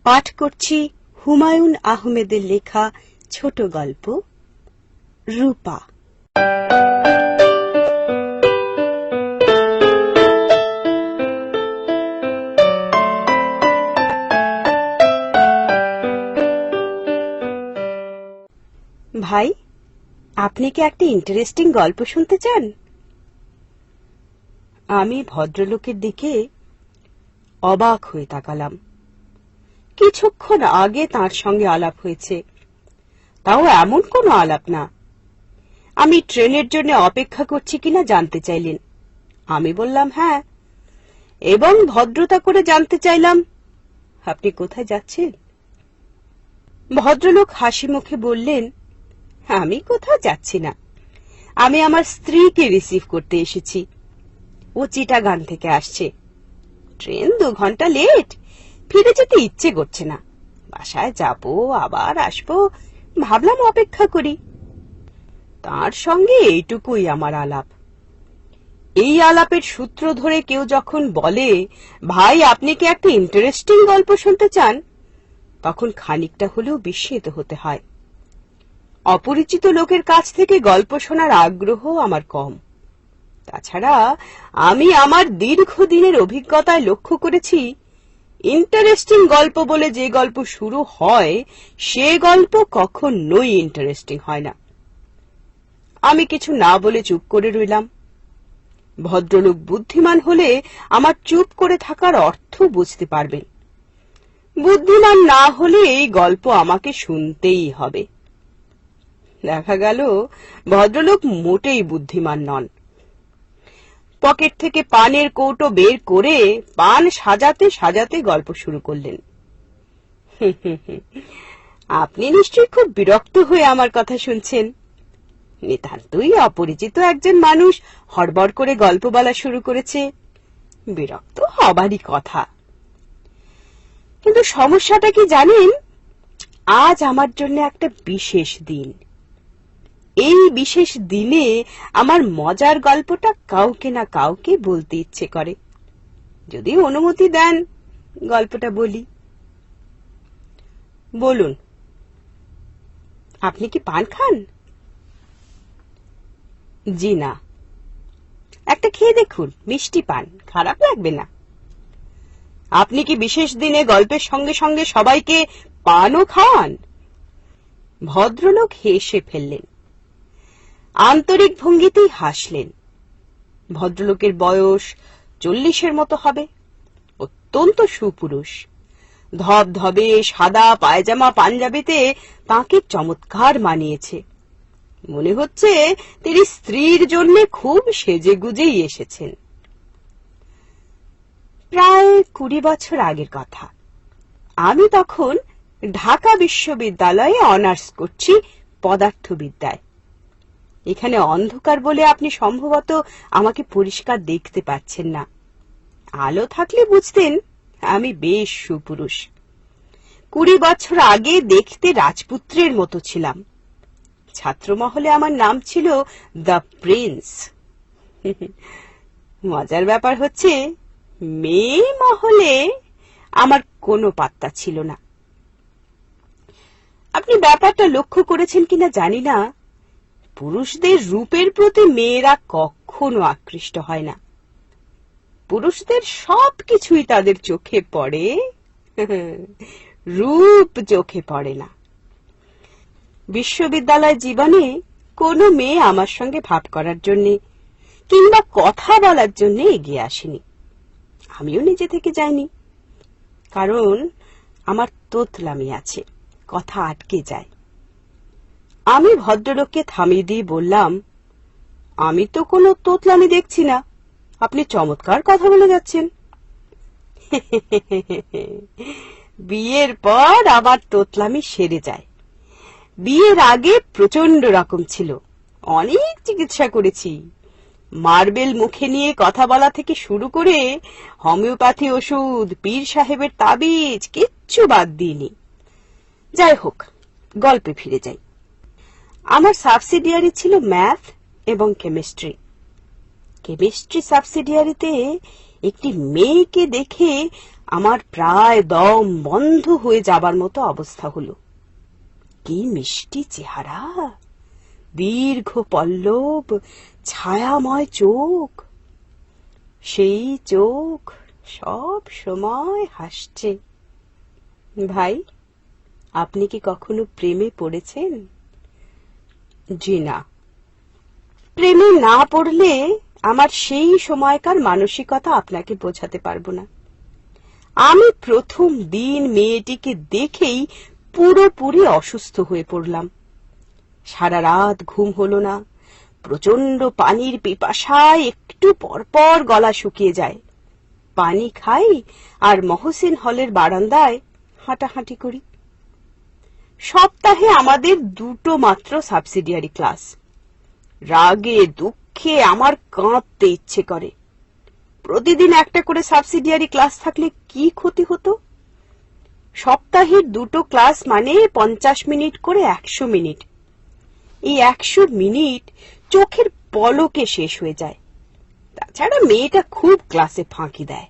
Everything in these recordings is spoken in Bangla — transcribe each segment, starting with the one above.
পাঠ করছি হুমায়ুন আহমেদের লেখা ছোট গল্প রূপা। ভাই, আপনি কি একটা ইন্টারেস্টিং গল্প শুনতে চান? আমি ভদ্রলোকের দিকে অবাক হয়ে তাকালাম। কিছুক্ষণ আগে তার সঙ্গে আলাপ হয়েছে, তাও এমন কোনো আলাপ না। আমি ট্রেনের জন্য অপেক্ষা করছি কিনা জানতে চাইলেন। আমি বললাম হ্যাঁ, এবং ভদ্রতা করে জানতে চাইলাম, আপনি কোথায় যাচ্ছেন? ভদ্রলোক হাসি মুখে বললেন, আমি কোথাও যাচ্ছি না, আমি আমার স্ত্রীকে রিসিভ করতে এসেছি। ও চিটাগাং থেকে আসছে। ট্রেন 2 ঘন্টা লেট, ফিরে যেতে ইচ্ছে করছে না। বাসায় যাব, আবার আসবো, ভাবলাম অপেক্ষা করি। তার সঙ্গে এইটুকুই আমার আলাপ। এই আলাপের সূত্র ধরে কেউ যখন বলে, ভাই আপনি কি একটা ইন্টারেস্টিং গল্প শুনতে চান, তখন খানিকটা হলেও বিস্মিত হতে হয়। অপরিচিত লোকের কাছ থেকে গল্প শোনার আগ্রহ আমার কম। তাছাড়া আমি আমার দীর্ঘদিনের অভিজ্ঞতায় লক্ষ্য করেছি, ইন্টারেস্টিং গল্প বলে যে গল্প শুরু হয় সে গল্প কখনোই ইন্টারেস্টিং হয় না। আমি কিছু না বলে চুপ করে রইলাম। ভদ্রলোক বুদ্ধিমান হলে আমার চুপ করে থাকার অর্থ বুঝতে পারবেন। বুদ্ধিমান না হলে এই গল্প আমাকে শুনতেই হবে। দেখা গেল ভদ্রলোক মোটেই বুদ্ধিমান নন। পকেট থেকে পানের কৌটো বের করে পান সাজাতে সাজাতে গল্প শুরু করলেন। আপনি নিশ্চয়ই খুব বিরক্ত হয়ে আমার কথা শুনছেন। নিতান্তই অপরিচিত একজন মানুষ হড়বড় করে গল্প বলা শুরু করেছে, বিরক্ত হবারই কথা। কিন্তু সমস্যাটা কি জানেন? আজ আমার জন্য একটা বিশেষ দিন। এই বিশেষ দিনে আমার মজার গল্পটা কাউকে না কাউকে বলতে ইচ্ছে করে। যদি অনুমতি দেন গল্পটা বলি। বলুন, আপনি কি পান খান? জি না। একটা খেয়ে দেখুন, মিষ্টি পান, খারাপ লাগবে না। আপনি কি বিশেষ দিনে গল্পের সঙ্গে সঙ্গে সবাইকে পানও খাওয়ান? ভদ্রলোক হেসে ফেললেন, আন্তরিক ভঙ্গিতেই হাসলেন। ভদ্রলোকের বয়স 40-এর মতো হবে, অত্যন্ত সুপুরুষ। ধবধবে সাদা পায়জামা পাঞ্জাবিতে তাকে চমৎকার মানিয়েছে। মনে হচ্ছে তিনি স্ত্রীর জন্য খুব সেজেগুজেই এসেছেন। প্রায় 20 বছর আগের কথা। আমি তখন ঢাকা বিশ্ববিদ্যালয়ে অনার্স করছি পদার্থবিদ্যায়। এখানে অন্ধকার বলে আপনি সম্ভবত আমাকে পরিষ্কার দেখতে পাচ্ছেন না। আলো থাকলে বুঝতেন আমি বেশ সুপুরুষ। 20 বছর আগে দেখতে রাজপুত্রের মতো ছিলাম। ছাত্রমহলে আমার নাম ছিল দ্য প্রিন্স। মজার ব্যাপার হচ্ছে, মেয়ে মহলে আমার কোনো পাত্তা ছিল না। আপনি ব্যাপারটা লক্ষ্য করেছেন কিনা জানি না, পুরুষদের রূপের প্রতি মেয়েরা কখনো আকৃষ্ট হয় না। পুরুষদের সবকিছুই তাদের চোখে পড়ে, রূপ চোখে পড়ে না। বিশ্ববিদ্যালয় জীবনে কোনো মেয়ে আমার সঙ্গে ভাব করার জন্য কিংবা কথা বলার জন্য এগিয়ে আসেনি। আমিও নিজে থেকে যাইনি, কারণ আমার তোতলামি আছে, কথা আটকে যায়। আমি ভদ্রলোককে থামিয়ে দিয়ে বললাম, আমি তো কোনো তোতলামি দেখছি না, আপনি চমৎকার কথা বলে যাচ্ছেন। বিয়ের পর আবার তোতলামি সেরে যায়। বিয়ের আগে প্রচন্ড রকম ছিল, অনেক চিকিৎসা করেছি। মার্বেল মুখে নিয়ে কথা বলা থেকে শুরু করে হোমিওপ্যাথি ওষুধ, পীর সাহেবের তাবিজ, কিচ্ছু বাদ দিইনি। যাই হোক, গল্পে ফিরে যাই। আমার সাবসিডিয়ারি ছিল ম্যাথ এবং কেমিস্ট্রি। কেমিস্ট্রি সাবসিডিয়ারিতে একটি মেয়েকে দেখে আমার প্রায় দম বন্ধ হয়ে যাবার মতো অবস্থা হলো। কি মিষ্টি চেহারা, দীর্ঘ পল্লব, ছায়াময় চোখ। সেই চোখ সব সময় হাসছে। ভাই, আপনি কি কখনো প্রেমে পড়েছেন? জি না। প্রেমে না পড়লে আমার সেই সময়কার মানসিকতা আপনাকে বোঝাতে পারবো না। আমি প্রথম দিন মেয়েটিকে দেখেই পুরোপুরি অসুস্থ হয়ে পড়লাম। সারা রাত ঘুম হলো না। প্রচন্ড পানির পিপাসায় একটু পরপর গলা শুকিয়ে যায়। পানি খাই আর মহসিন হলের বারান্দায় হাঁটাহাঁটি করি। সপ্তাহে আমাদের দুটো মাত্র সাবসিডিয়ারি ক্লাস। রাগে দুঃখে আমার কাঁদতে ইচ্ছে করে। প্রতিদিন একটা করে সাবসিডিয়ারি ক্লাস থাকলে কি ক্ষতি হতো? সপ্তাহের দুটো ক্লাস মানে 50 মিনিট করে 100 মিনিট। এই 100 মিনিট চোখের পলকে শেষ হয়ে যায়। তাছাড়া মেয়েটা খুব ক্লাসে ফাঁকি দেয়।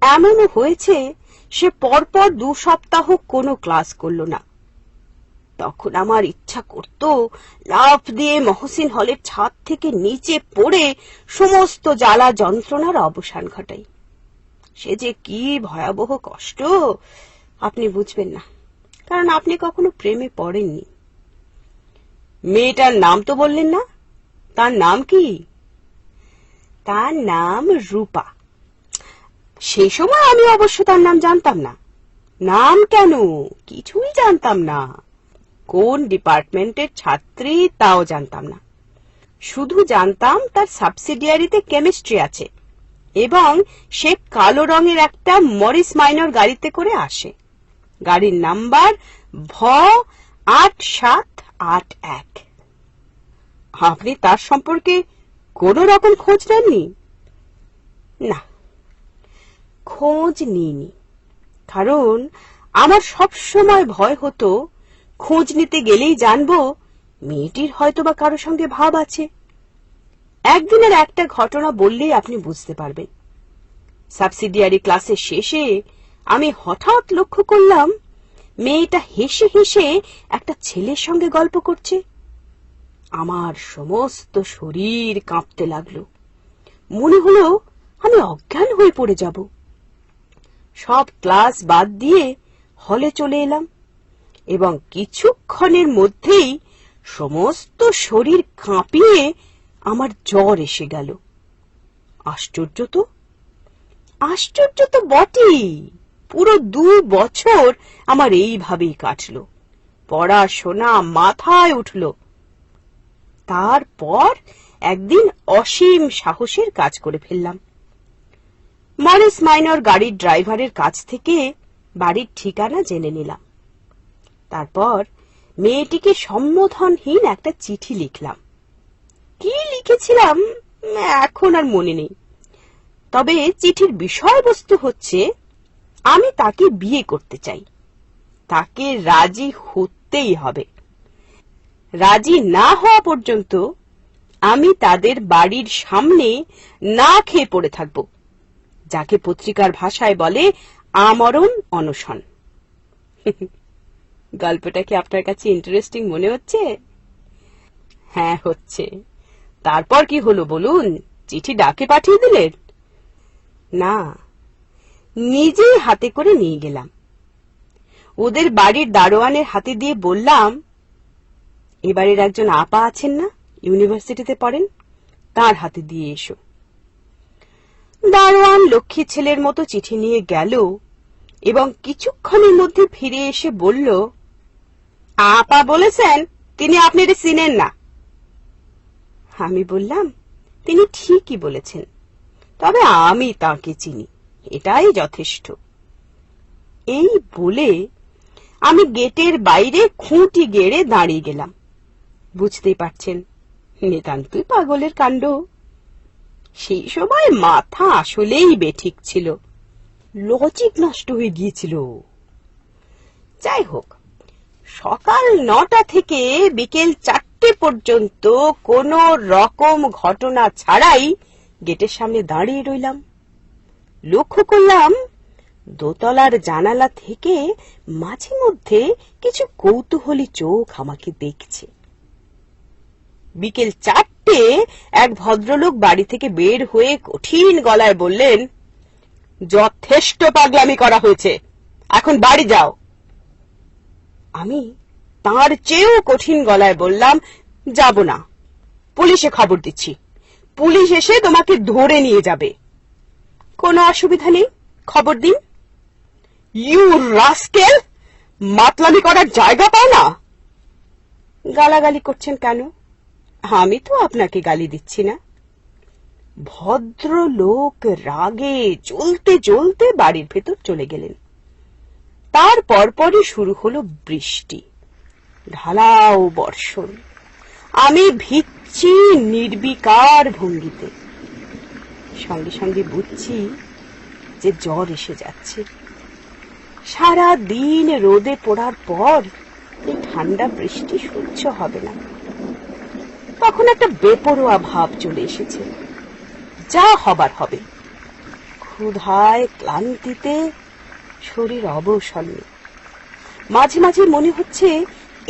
এমনও হয়েছে সে পরপর 2 সপ্তাহ কোনো ক্লাস করলো না। তখন আমার ইচ্ছা করত লাফ দিয়ে মহসিন হলের ছাদ থেকে নিচে পড়ে সমস্ত জ্বালা যন্ত্রণার অবসান ঘটাই। সে যে কি ভয়াবহ কষ্ট আপনি বুঝবেন না, কারণ আপনি কখনো প্রেমে পড়েননি। মেয়েটার নাম তো বললেন না, তার নাম কি? তার নাম রূপা। সেই সময় আমি অবশ্য তার নাম জানতাম না। নাম কেন, কিছুই জানতাম না। কোন ডিপার্টমেন্টের ছাত্রী তাও জানতাম না। শুধু জানতাম তার সাবসিডিয়ারিতে কেমিস্ট্রি আছে এবং সে কালো রঙের একটা মরিস মাইনর গাড়িতে করে আসে। গাড়ির নাম্বার ভ8781। আপনি তার সম্পর্কে কোন রকম খোঁজ নেননি? না, খোঁজ নিইনি, কারণ আমার সবসময় ভয় হতো খোঁজ নিতে গেলেই জানবো মেয়েটির হয়তোবা কারো সঙ্গে ভাব আছে। একদিনের একটা ঘটনা বললেই আপনি বুঝতে পারবেন। সাবসিডিয়ারি ক্লাসের শেষে আমি হঠাৎ লক্ষ্য করলাম মেয়েটা হেসে হেসে একটা ছেলের সঙ্গে গল্প করছে। আমার সমস্ত শরীর কাঁপতে লাগলো। মনে হলো আমি অজ্ঞান হয়ে পড়ে যাব। সব ক্লাস বাদ দিয়ে হলে চলে এলাম এবং কিছুক্ষণের মধ্যেই সমস্ত শরীর কাঁপিয়ে আমার জ্বর এসে গেল। আশ্চর্য তো, আশ্চর্য তো বটেই। পুরো 2 বছর আমার এইভাবেই কাটলো। পড়াশোনা মাথায় উঠল। তারপর একদিন অসীম সাহসের কাজ করে ফেললাম। মরিস মাইনর গাড়ির ড্রাইভারের কাছ থেকে বাড়ির ঠিকানা জেনে নিলাম। তারপর মেয়েটিকে সম্বোধনহীন একটা চিঠি লিখলাম। কি লিখেছিলাম এখন আর মনে নেই, তবে চিঠির বিষয়বস্তু হচ্ছে আমি তাকে বিয়ে করতে চাই, তাকে রাজি হতেই হবে। রাজি না হওয়া পর্যন্ত আমি তাদের বাড়ির সামনে না খেয়ে পড়ে থাকব, যাকে পত্রিকার ভাষায় বলে আমরণ অনশন। গল্পটা কি আপনার কাছে ইন্টারেস্টিং মনে হচ্ছে? হ্যাঁ, হচ্ছে। তারপর কি হলো বলুন? চিঠি ডাকে পাঠিয়ে দিলেন? না, নিজেই হাতে করে নিয়ে গেলাম। ওদের বাড়ির দারোয়ানের হাতে দিয়ে বললাম, এবারের একজন আপা আছেন না, ইউনিভার্সিটিতে পড়েন, তার হাতে দিয়ে এসো। দারোয়ান লক্ষ্মী ছেলের মতো চিঠি নিয়ে গেল এবং কিছুক্ষণের মধ্যে ফিরে এসে বলল, আপা বলেছেন তিনি আপনার চিনেন না। আমি বললাম, তিনি ঠিকই বলেছেন, তবে আমি তাকে চিনি, এটাই যথেষ্ট। এই বলে আমি গেটের বাইরে খুঁটি গেড়ে দাঁড়িয়ে গেলাম। বুঝতেই পারছেন, নিতান্তই পাগলের কাণ্ড। সেই সময় মাথা আসলেই বেঠিক ছিল, লজিক নষ্ট হয়ে গিয়েছিল। যাই হোক, সকাল 9টা থেকে বিকেল 4টে পর্যন্ত কোনো রকম ঘটনা ছাড়াই গেটের সামনে দাঁড়িয়ে রইলাম। লক্ষ্য করলাম দোতলার জানালা থেকে মাঝে মধ্যে কিছু কৌতূহলী চোখ আমাকে দেখছে। বিকেল 4টে এক ভদ্রলোক বাড়ি থেকে বের হয়ে কঠিন গলায় বললেন, যথেষ্ট পাগলামি করা হয়েছে, এখন বাড়ি যাও। আমি তার চেয়েও কঠিন গলায় বললাম, যাব না, পুলিশে খবর দিচ্ছি, পুলিশ এসে তোমাকে ধরে নিয়ে যাবে। কোনো অসুবিধা নেই, খবর দিন। ইউ রাস্কেল, মাতলামি করার জায়গা পাও না? গালাগালি করছেন কেন? আমি তো আপনাকে গালি দিচ্ছি না। ভদ্রলোক রাগে জ্বলতে জ্বলতে বাড়ির ভেতর চলে গেলেন। তার পরপরই শুরু হলো বৃষ্টি, ঢালাও বর্ষণ। আমি ভিজছি নির্বিকার ভঙ্গিতে। সঙ্গে সঙ্গে বুঝছি যে জ্বর এসে যাচ্ছে। সারা দিন রোদে পড়ার পর এই ঠান্ডা বৃষ্টি সহ্য হবে না। তখন একটা বেপরোয়া ভাব চলে এসেছে, যা হবার হবে। ক্ষুধায় ক্লান্তিতে শরীর অবসন্ন। মাঝে মাঝে মনে হচ্ছে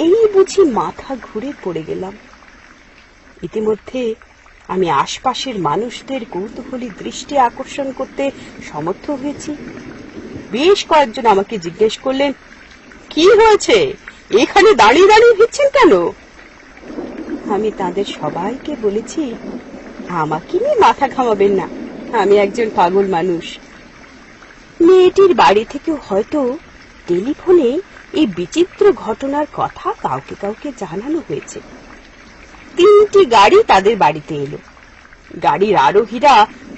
এই বুঝি মাথা ঘুরে পড়ে গেলাম। ইতিমধ্যে আমি আশপাশের মানুষদের কৌতূহলী দৃষ্টি আকর্ষণ করতে সমর্থ হয়েছি। বেশ কয়েকজন আমাকে জিজ্ঞেস করলেন, কি হয়েছে, এখানে দাঁড়িয়ে দাঁড়িয়ে ভিজছেন কেন? আমি তাদের সবাইকে বলেছি, আমাকে নিয়ে মাথা ঘামাবেন না, আমি একজন পাগল মানুষ। মেয়েটির বাড়ি থেকেও হয়তো টেলিফোনে এই বিচিত্র ঘটনার কথা কাউকে কাউকে জানানো হয়েছে। 3টি গাড়ি তাদের বাড়িতে এলো। গাড়ির আরোহীরা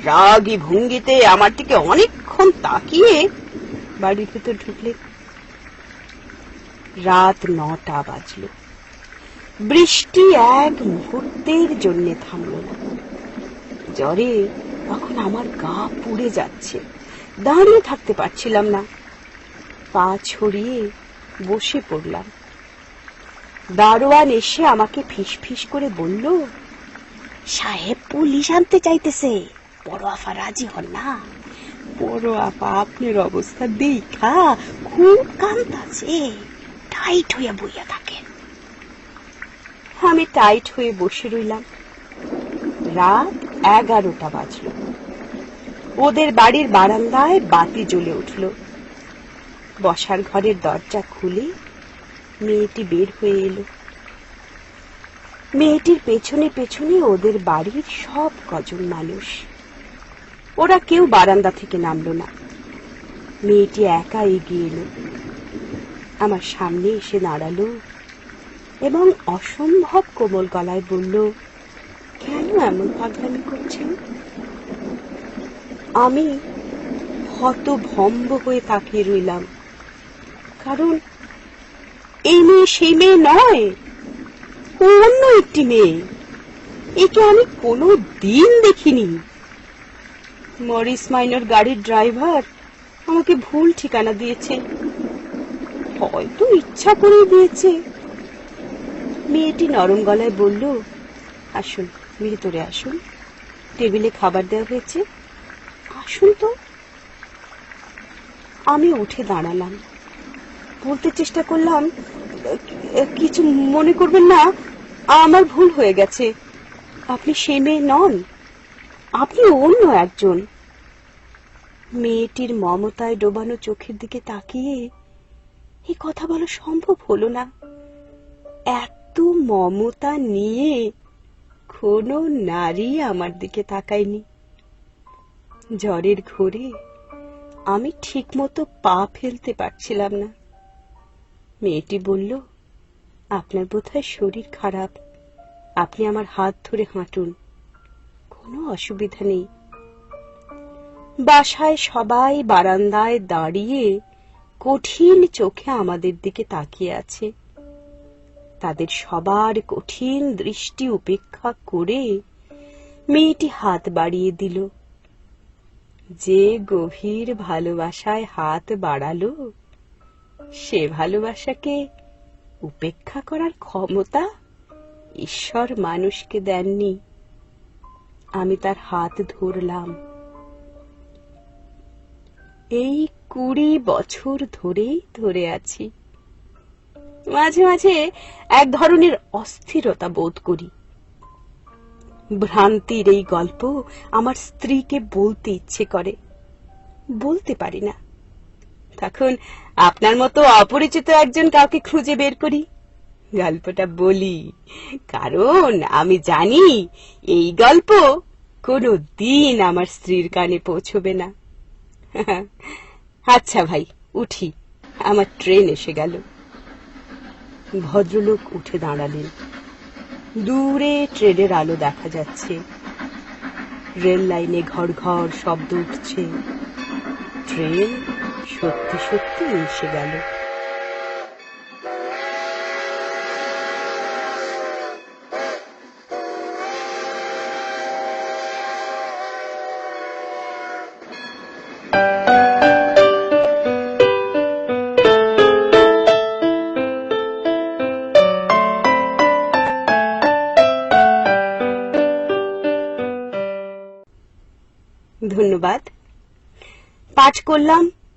রাগী ভঙ্গিতে আমার দিকে অনেকক্ষণ তাকিয়ে বাড়ির ভেতর ঢুকলে। রাত 9টা বাজলো। বৃষ্টি এক মুহূর্তের জন্য থামল না। জ্বরে তখন আমার গা পুড়ে যাচ্ছে, দাঁড়িয়ে থাকতে পারছিলাম না। পা ছড়িয়ে বসে পড়লাম। দারোয়ান এসে আমাকে ফিসফিস করে বলল, সাহেব পুলিশ আনতে চাইতেছে, বড় আফা রাজি হন না। বড় আপা আপনার অবস্থা দেখা খুব কাঁদতাছে, টাইট হয়ে বইয়া থাকেন। আমি টাইট হয়ে বসে রইলাম। রাত 11টা বাজলো। ওদের বাড়ির বারান্দায় বাতি জ্বলে উঠল। বসার ঘরের দরজা খুলে মেয়েটি বের হয়ে এলো। মেয়েটির পেছনে পেছনে ওদের বাড়ির সব কজন মানুষ। ওরা কেউ বারান্দা থেকে নামলো না। মেয়েটি একা এগিয়ে এলো, আমার সামনে এসে দাঁড়ালো এবং অসম্ভব কোমল গলায় বলল, কেন এমন পাগলামি করছেন? আমি হতভম্ব হয়ে তাকিয়ে রইলাম, কারণ এই মেয়ে সেই মেয়ে নয়, অন্য একটি মেয়ে। একে আমি কোনো দিন দেখিনি। মরিস মাইনর গাড়ির ড্রাইভার আমাকে ভুল ঠিকানা দিয়েছে, হয়তো ইচ্ছা করে দিয়েছে। মেয়েটি নরম গলায় বলল, আসুন ভিতরে আসুন, টেবিলে খাবার দেওয়া হয়েছে, আসুন তো। আমি উঠে দাঁড়ালাম, বলতে চেষ্টা করলাম, কিছু মনে করবেন না, আমার ভুল হয়ে গেছে, আপনি সেই মেয়ে নন, আপনি অন্য একজন। মেয়েটির মমতায় ডোবানো চোখের দিকে তাকিয়ে এই কথা বলা সম্ভব হলো না। এত মমতা নিয়ে কোনো নারী আমার দিকে তাকায়নি। জ্বরের ঘোরে আমি ঠিক মতো পা ফেলতে পারছিলাম না। মেয়েটি বলল, আপনার বোধহয় শরীর খারাপ, আপনি আমার হাত ধরে হাঁটুন, কোনো অসুবিধা নেই। বাসায় সবাই বারান্দায় দাঁড়িয়ে কঠিন চোখে আমাদের দিকে তাকিয়ে আছে। তাদের সবার কঠিন দৃষ্টি উপেক্ষা করে মেয়েটি হাত বাড়িয়ে দিল। যে গভীর ভালোবাসায় হাত বাড়ালো, সে ভালোবাসাকে উপেক্ষা করার ক্ষমতা ঈশ্বর মানুষকে দেননি। আমি তার হাত ধরলাম। এই 20 বছর ধরেই ধরে আছি। মাঝে মাঝে এক ধরনের অস্থিরতা বোধ করি। ভ্রান্তির এই গল্প আমার স্ত্রীকে বলতে ইচ্ছে করে, বলতে পারি না। তখন আপনার মতো অপরিচিত একজন কাউকে খুঁজে বের করি, গল্পটা বলি, কারণ আমি জানি এই গল্প কোনো দিন আমার স্ত্রীর কানে পৌঁছবে না। আচ্ছা ভাই, উঠি, আমার ট্রেন এসে গেল। ভদ্রলোক উঠে দাঁড়ালেন। দূরে ট্রেনের আলো দেখা যাচ্ছে, রেল লাইনে ঘর ঘর শব্দ উঠছে। ট্রেন সত্যি সত্যি এসে গেল। ধন্যবাদ। পাঠ করলাম